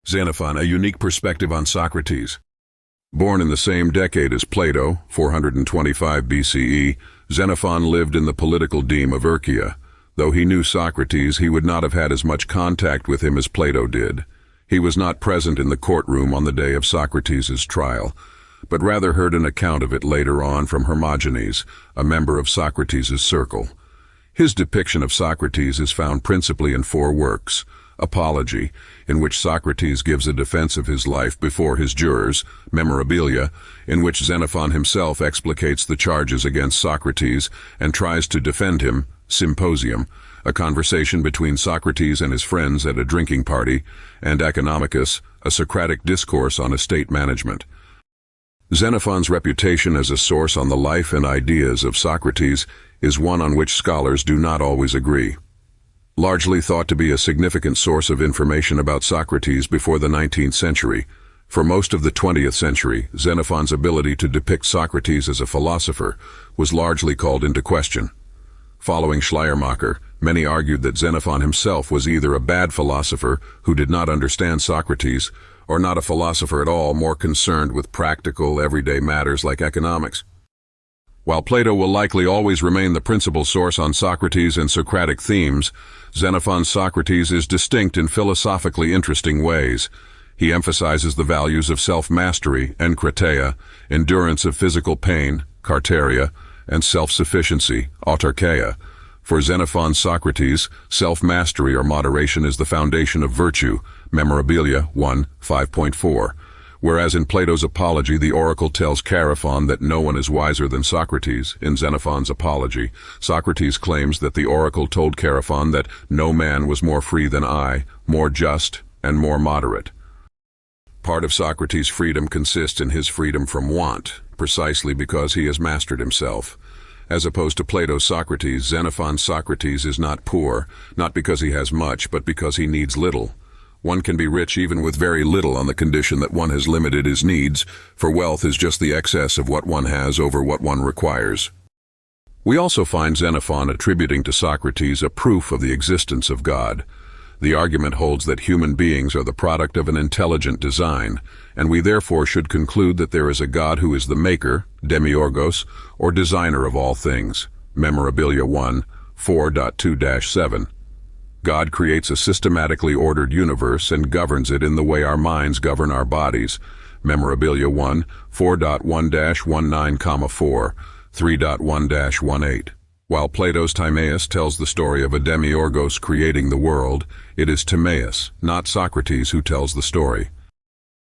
Xenophon, a unique perspective on Socrates. Born in the same decade as Plato, 425 BCE, Xenophon lived in the political deme of Urkia. Though he knew Socrates, he would not have had as much contact with him as Plato did. He was not present in the courtroom on the day of Socrates' trial, but rather heard an account of it later on from Hermogenes, a member of Socrates' circle. His depiction of Socrates is found principally in 4 works: Apology, in which Socrates gives a defense of his life before his jurors; Memorabilia, in which Xenophon himself explicates the charges against Socrates and tries to defend him; Symposium, a conversation between Socrates and his friends at a drinking party; and Economicus, a Socratic discourse on estate management. Xenophon's reputation as a source on the life and ideas of Socrates is one on which scholars do not always agree. Largely thought to be a significant source of information about Socrates before the 19th century, for most of the 20th century, Xenophon's ability to depict Socrates as a philosopher was largely called into question. Following Schleiermacher, many argued that Xenophon himself was either a bad philosopher who did not understand Socrates, or not a philosopher at all, more concerned with practical, everyday matters like economics. While Plato will likely always remain the principal source on Socrates and Socratic themes, Xenophon's Socrates is distinct in philosophically interesting ways. He emphasizes the values of self-mastery, enkrateia, endurance of physical pain, karteria, and self-sufficiency, autarkeia. For Xenophon's Socrates, self-mastery or moderation is the foundation of virtue, Memorabilia 1, 5.4. Whereas in Plato's Apology, the oracle tells Xenophon that no one is wiser than Socrates. In Xenophon's Apology, Socrates claims that the oracle told Xenophon that no man was more free than I, more just, and more moderate. Part of Socrates' freedom consists in his freedom from want, precisely because he has mastered himself. As opposed to Plato's Socrates, Xenophon's Socrates is not poor, not because he has much, but because he needs little. One can be rich even with very little on the condition that one has limited his needs, for wealth is just the excess of what one has over what one requires. We also find Xenophon attributing to Socrates a proof of the existence of God. The argument holds that human beings are the product of an intelligent design, and we therefore should conclude that there is a God who is the maker, demiurgos, or designer of all things. Memorabilia 1, 4.2-7. God creates a systematically ordered universe and governs it in the way our minds govern our bodies. Memorabilia 1, 4.1-19, 3.1-18. While Plato's Timaeus tells the story of a demiurgos creating the world, it is Timaeus, not Socrates, who tells the story.